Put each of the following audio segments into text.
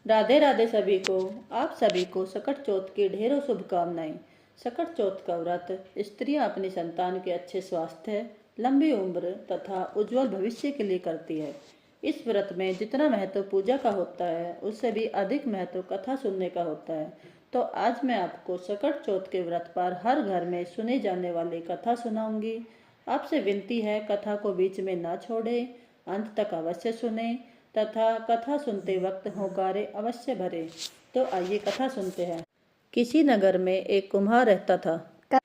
राधे राधे सभी को। आप सभी को सकट चौथ की ढेरों शुभकामनाएं। सकट चौथ का व्रत स्त्रियां अपनी संतान के अच्छे स्वास्थ्य, लंबी उम्र तथा उज्जवल भविष्य के लिए करती है। इस व्रत में जितना महत्व पूजा का होता है, उससे भी अधिक महत्व कथा सुनने का होता है। तो आज मैं आपको सकट चौथ के व्रत पर हर घर में सुने जाने वाली कथा सुनाऊंगी। आपसे विनती है, कथा को बीच में ना छोड़ें, अंत तक अवश्य सुने तथा कथा सुनते वक्त होकारे अवश्य भरे। तो आइए कथा सुनते हैं। किसी नगर में एक कुम्हार रहता था।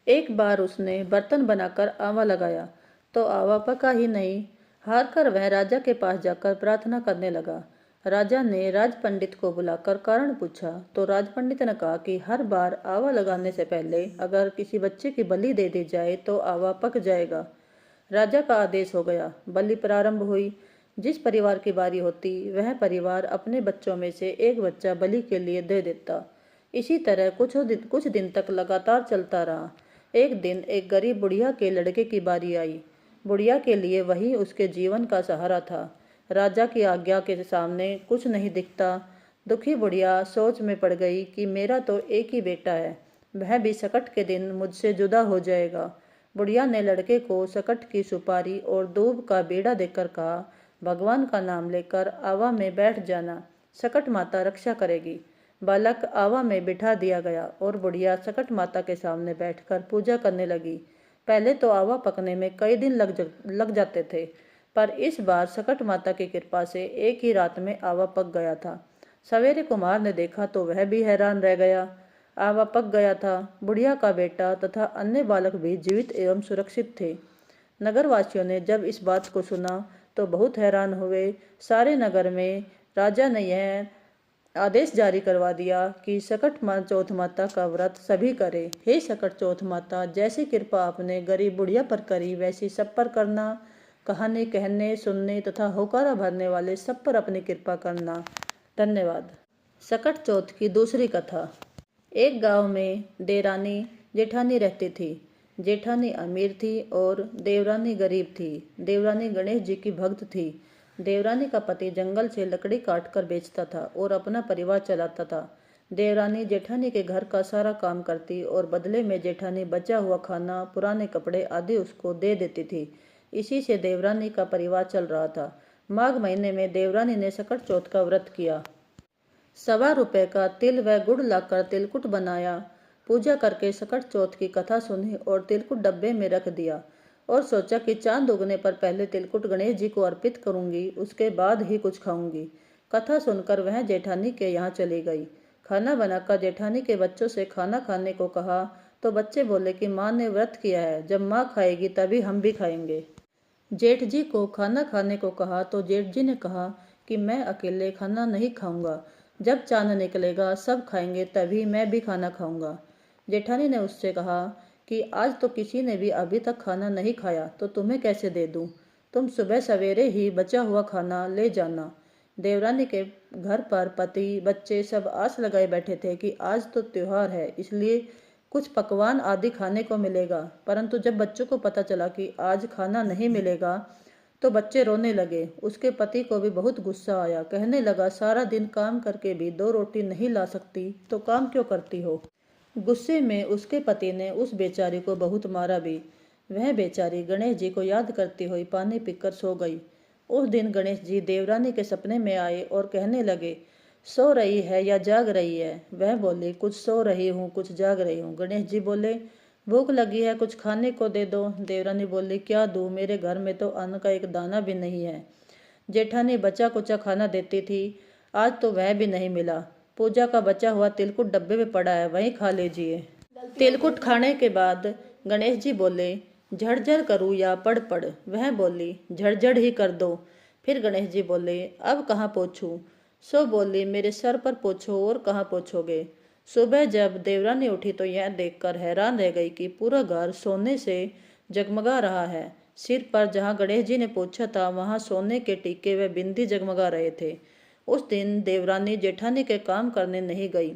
एक बार उसने बर्तन बनाकर आवा लगाया तो आवा पका ही नहीं। हार कर वह राजा के पास जाकर प्रार्थना करने लगा। राजा ने राज पंडित को बुलाकर कारण पूछा तो राज पंडित ने कहा कि हर बार आवा लगाने से पहले अगर किसी बच्चे की बलि दे दी जाए तो आवा पक जाएगा। राजा का आदेश हो गया। बलि प्रारंभ हुई। जिस परिवार की बारी होती वह परिवार अपने बच्चों में से एक बच्चा बलि के लिए दे देता। इसी तरह कुछ दिन तक लगातार चलता रहा। एक दिन एक गरीब बुढ़िया के लड़के की बारी आई। बुढ़िया के लिए वही उसके जीवन का सहारा था। राजा की आज्ञा के सामने कुछ नहीं दिखता। दुखी बुढ़िया सोच में पड़ गई कि मेरा तो एक ही बेटा है, वह भी सकट के दिन मुझसे जुदा हो जाएगा। बुढ़िया ने लड़के को सकट की सुपारी और दूब का बीड़ा देकर कहा, भगवान का नाम लेकर आवा में बैठ जाना, सकट माता रक्षा करेगी। बालक आवा में बिठा दिया गया और बुढ़िया सकट माता के सामने बैठकर पूजा करने लगी। पहले तो आवा पकने में कई दिन लग जाते थे, पर इस बार सकट माता की कृपा से एक ही रात में आवा पक गया था। सवेरे कुमार ने देखा तो वह भी हैरान रह गया। आवा पक गया था। बुढ़िया का बेटा तथा अन्य बालक भी जीवित एवं सुरक्षित थे। नगरवासियों ने जब इस बात को सुना तो बहुत हैरान हुए। सारे नगर में राजा ने यह आदेश जारी करवा दिया कि सकट चौथ माता का व्रत सभी करें। हे सकट चौथ माता, जैसी कृपा आपने गरीब बुढ़िया पर करी वैसी सब पर करना। कहानी कहने, सुनने तथा होकारा भरने वाले सब पर अपनी कृपा करना। धन्यवाद। सकट चौथ की दूसरी कथा। एक गांव में देवरानी जेठानी रहती थी। जेठानी अमीर थी और देवरानी गरीब थी। देवरानी गणेश जी की भक्त थी। देवरानी का पति जंगल से लकड़ी काटकर बेचता था और अपना परिवार चलाता था। देवरानी जेठानी के घर का सारा काम करती और बदले में जेठानी बचा हुआ खाना, पुराने कपड़े आदि उसको दे देती थी। इसी से देवरानी का परिवार चल रहा था। माघ महीने में देवरानी ने सकट चौथ का व्रत किया। 1.25 का तिल व गुड़ लाकर तिलकुट बनाया। पूजा करके सकट चौथ की कथा सुनी और तिलकुट डब्बे में रख दिया और सोचा कि चांद उगने पर पहले तिलकुट गणेश जी को अर्पित करूंगी, उसके बाद ही कुछ खाऊंगी। कथा सुनकर वह जेठानी के यहाँ चली गई। खाना बनाकर जेठानी के बच्चों से खाना खाने को कहा तो बच्चे बोले कि माँ ने व्रत किया है, जब माँ खाएगी तभी हम भी खाएंगे। जेठ जी को खाना खाने को कहा तो जेठ जी ने कहा कि मैं अकेले खाना नहीं खाऊंगा, जब चांद निकलेगा सब खाएंगे तभी मैं भी खाना खाऊंगा। जेठानी ने उससे कहा कि आज तो किसी ने भी अभी तक खाना नहीं खाया तो तुम्हें कैसे दे दूं? तुम सुबह सवेरे ही बचा हुआ खाना ले जाना। देवरानी के घर पर पति बच्चे सब आस लगाए बैठे थे कि आज तो त्योहार है, इसलिए कुछ पकवान आदि खाने को मिलेगा। परंतु जब बच्चों को पता चला कि आज खाना नहीं मिलेगा तो बच्चे रोने लगे। उसके पति को भी बहुत गुस्सा आया। कहने लगा, सारा दिन काम करके भी 2 रोटी नहीं ला सकती तो काम क्यों करती हो? गुस्से में उसके पति ने उस बेचारी को बहुत मारा भी। वह बेचारी गणेश जी को याद करती हुई पानी पीकर सो गई। उस दिन गणेश जी देवरानी के सपने में आए और कहने लगे, सो रही है या जाग रही है? वह बोली, कुछ सो रही हूँ, कुछ जाग रही हूँ। गणेश जी बोले, भूख लगी है, कुछ खाने को दे दो। देवरानी बोली, क्या दूँ, मेरे घर में तो अन्न का एक दाना भी नहीं है। जेठानी बचा कुचा खाना देती थी, आज तो वह भी नहीं मिला। पूजा का बचा हुआ तिलकुट डब्बे में पड़ा है, वहीं खा लीजिए। तिलकुट खाने के बाद गणेश जी बोले, झड़झड़ करूँ या पड़ पड़? वह बोली, झड़झड़ ही कर दो। फिर गणेश जी बोले, अब कहाँ पोंछूं? सो बोली, मेरे सर पर पोंछो। और कहाँ पोंछोगे? सुबह जब देवरानी उठी तो यह देखकर हैरान रह गई कि पूरा घर सोने से जगमगा रहा है। सिर पर जहाँ गणेश जी ने पोंछा था वहाँ सोने के टीके व बिंदी जगमगा रहे थे। उस दिन देवरानी जेठानी के काम करने नहीं गई।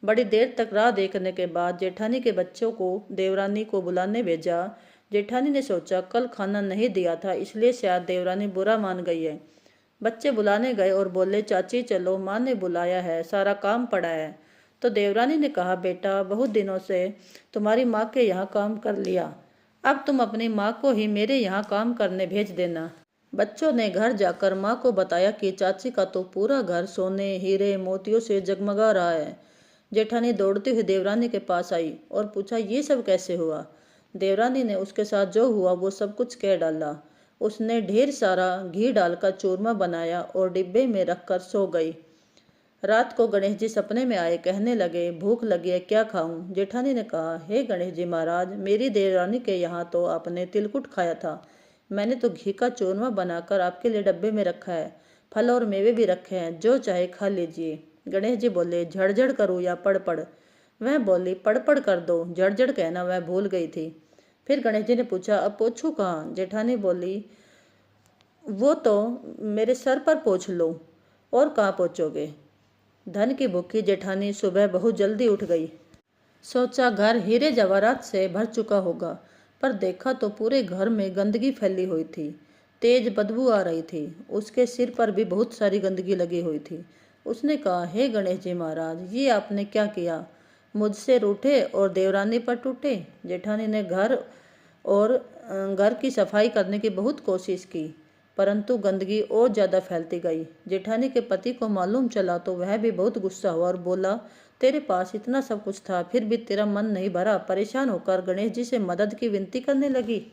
बड़ी देर तक राह देखने के बाद जेठानी के बच्चों को देवरानी को बुलाने भेजा। जेठानी ने सोचा, कल खाना नहीं दिया था इसलिए शायद देवरानी बुरा मान गई है। बच्चे बुलाने गए और बोले, चाची चलो, माँ ने बुलाया है, सारा काम पड़ा है। तो देवरानी ने कहा, बेटा बहुत दिनों से तुम्हारी माँ के यहाँ काम कर लिया, अब तुम अपनी माँ को ही मेरे यहाँ काम करने भेज देना। बच्चों ने घर जाकर माँ को बताया कि चाची का तो पूरा घर सोने हीरे मोतियों से जगमगा रहा है। जेठानी दौड़ती हुई देवरानी के पास आई और पूछा, ये सब कैसे हुआ। देवरानी ने उसके साथ जो हुआ वो सब कुछ कह डाला। उसने ढेर सारा घी डालकर चूरमा बनाया और डिब्बे में रखकर सो गई। रात को गणेश जी सपने में आए, कहने लगे, भूख लगी है, क्या खाऊं। जेठानी ने कहा, हे गणेश जी महाराज, मेरी देवरानी के यहाँ तो आपने तिलकुट खाया था, मैंने तो घी का चूरमा बनाकर आपके लिए डब्बे में रखा है, फल और मेवे भी रखे हैं, जो चाहे खा लीजिए। गणेश जी बोले, झड़झड़ करूँ या पड़ पड़। वह बोली, पड़ पड़ कर दो, झड़झड़ कहना वह भूल गई थी। फिर गणेश जी ने पूछा, अब पोछूं कहाँ। जेठानी बोली, वो तो मेरे सर पर पोंछ लो। और कहाँ पोंछोगे। धन की भूखी जेठानी सुबह बहुत जल्दी उठ गई। सोचा घर हीरे जवाहरात से भर चुका होगा, पर देखा तो पूरे घर में गंदगी फैली हुई थी, तेज बदबू आ रही थी। उसके सिर पर भी बहुत सारी गंदगी लगी हुई थी। उसने कहा, हे गणेश जी महाराज, ये आपने क्या किया, मुझसे रूठे और देवरानी पर टूटे। जेठानी ने घर की सफाई करने की बहुत कोशिश की, परंतु गंदगी और ज्यादा फैलती गई। जेठानी के पति को मालूम चला तो वह भी बहुत गुस्सा हुआ और बोला, तेरे पास इतना सब कुछ था, फिर भी तेरा मन नहीं भरा। परेशान होकर गणेश जी से मदद की विनती करने लगी।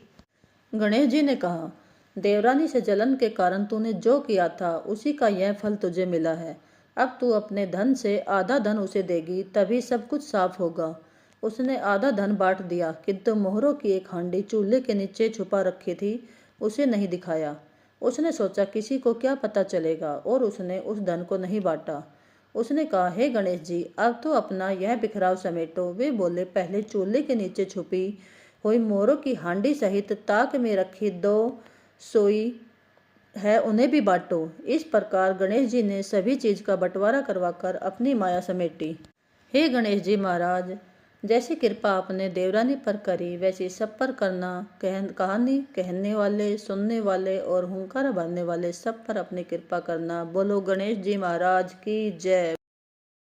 गणेश जी ने कहा, देवरानी से जलन के कारण तूने जो किया था उसी का यह फल तुझे मिला है। अब तू अपने धन से आधा धन उसे देगी, तभी सब कुछ साफ होगा। उसने आधा धन बांट दिया, किंतु मोहरों की एक हांडी चूल्हे के नीचे छुपा रखी थी, उसे नहीं दिखाया। उसने सोचा, किसी को क्या पता चलेगा, और उसने उस धन को नहीं बांटा। उसने कहा, हे गणेश जी, अब तो अपना यह बिखराव समेटो। वे बोले, पहले चूल्हे के नीचे छुपी हुई मोरों की हांडी सहित ताक में रखी 2 सोई है, उन्हें भी बांटो। इस प्रकार गणेश जी ने सभी चीज का बंटवारा करवाकर अपनी माया समेटी। हे गणेश जी महाराज, जैसी कृपा आपने देवरानी पर करी, वैसी सब पर करना। कहानी कहने वाले, सुनने वाले और हुंकारा भरने वाले सब पर अपनी कृपा करना। बोलो गणेश जी महाराज की जय।